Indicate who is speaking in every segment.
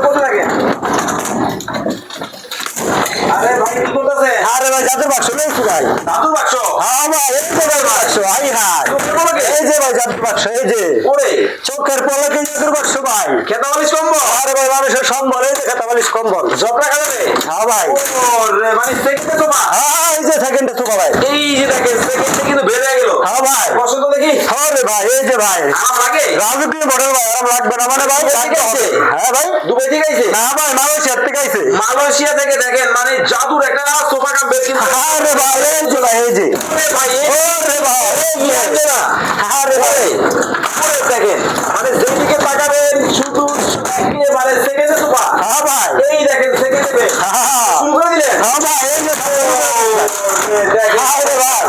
Speaker 1: করতে থাকেন। আরে ভাই কি করতেছে?
Speaker 2: আরে ভাই জাদুর বাক্স লইছি ভাই।
Speaker 1: দাদুর বাক্স?
Speaker 2: হ্যাঁ ভাই এই যে ভাই বাক্স আই হাই এই যে ভাই জাদুর বাক্স এই যে
Speaker 1: ওরে
Speaker 2: চোখের পলকে জাদুর বাক্স ভাই।
Speaker 1: খেতা বালিশ কম্বল?
Speaker 2: আরে ভাই মানুষের সম্বল এই যে খেতা বালিশ কম্বল
Speaker 1: জবরা খাবে?
Speaker 2: হ্যাঁ ভাই।
Speaker 1: ওরে মানে সেকেন্ডে তো মা।
Speaker 2: হ্যাঁ এই যে সেকেন্ডে তো ভাই।
Speaker 1: এই যে দেখেন সেকেন্ডে কিন্তু বের হয়ে গেল।
Speaker 2: হ্যাঁ ভাই
Speaker 1: পছন্দ দেখি?
Speaker 2: আরে ভাই এই যে ভাই
Speaker 1: আরাম লাগে?
Speaker 2: রাজকীয় মডেল ভাই আরাম লাগবে না মানে ভাই
Speaker 1: দুবাই থেকে আইছে?
Speaker 2: হ্যাঁ ভাই
Speaker 1: দুবাই থেকে আইছে?
Speaker 2: না ভাই মালয়েশিয়া থেকে আইছে।
Speaker 1: মালয়েশিয়া থেকে দেখেন মানে জাদুর একটা সোফা কাম বেড কিন্তু।
Speaker 2: আরে ভাই এই যে ভাই এই যে
Speaker 1: ওরে ভাই
Speaker 2: ওরে ভাই এই
Speaker 1: এই
Speaker 2: যে
Speaker 1: যে না।
Speaker 2: আরে ভাই
Speaker 1: ওরে দেখেন মানে যেদিকে তাকাবেন শুধু একেবারে সেকেন্ডে সোফা।
Speaker 2: হ্যাঁ ভাই
Speaker 1: এই দেখেন সেকেন্ডে বেড।
Speaker 2: হ্যাঁ
Speaker 1: শুরু করে দিলেন?
Speaker 2: হ্যাঁ ভাই এই যে
Speaker 1: দেখেন
Speaker 2: আরে ভাই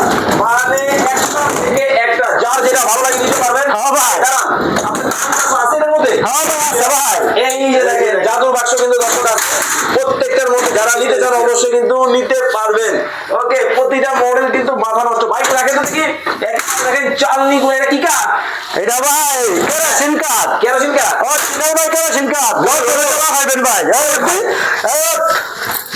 Speaker 1: মানে একটা থেকে একটা যার যেটা ভালো লাগে নিতে পারবেন।
Speaker 2: হ্যাঁ ভাই
Speaker 1: দাঁড়ান আপনার আছে এর মধ্যে?
Speaker 2: হ্যাঁ ভাই আছে ভাই।
Speaker 1: এই যে দেখেন জাদুর বাক্স কিন্তু দর্শক আছে প্রত্যেকটার মধ্যে যারা নিতে চান অবশ্যই কিন্তু নিতে পারবেন। ওকে প্রতিটা মডেল কিন্তু মাথা নষ্ট। বাইক রাখেন তো দেখি একটা দেখেন চালনি করে এটা কি কাঠ?
Speaker 2: এটা ভাই কেরোসিন কাঠ।
Speaker 1: কেরোসিন কাঠ?
Speaker 2: ও চিনাই ভাই কেরোসিন কাঠ 10 জমি টাকা খাইবেন ভাই। এই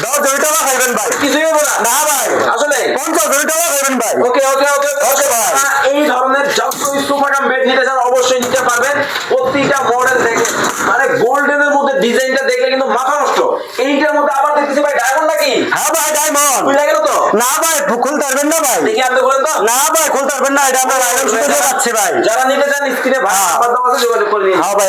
Speaker 2: 10 জমি টাকা খাইবেন ভাই।
Speaker 1: কিছুই হবে না?
Speaker 2: না ভাই
Speaker 1: আসলে
Speaker 2: 50 জমি টাকা খাইবেন ভাই।
Speaker 1: ওকে ওকে ওকে
Speaker 2: ওকে ভাই।
Speaker 1: এই ধরনের যতই সোফা কাম বেড নিতে চান অবশ্যই নিতে পারবেন। প্রতিটা মডেল দেখে মানে গোল্ডেনের মধ্যে ডিজাইনটা দেখলে কিন্তু মাথা নষ্ট। এইটার মধ্যে আবার দেখতেছি ভাই ডায়মন্ড নাকি?
Speaker 2: হ্যাঁ ভাই ডায়মন্ড।
Speaker 1: বুঝা গেল তো?
Speaker 2: না ভাই খুলতে পারবেন না ভাই।
Speaker 1: দেখি আপনি বলেন তো।
Speaker 2: না ভাই খুলতে পারবেন না এটা আমরা আইরন সুতো দিয়ে পাচ্ছি ভাই।
Speaker 1: যারা নিতে চান স্ক্রিনে ভাই নাম্বার দেওয়া আছে যোগাযোগ করে নিন।
Speaker 2: হ্যাঁ ভাই।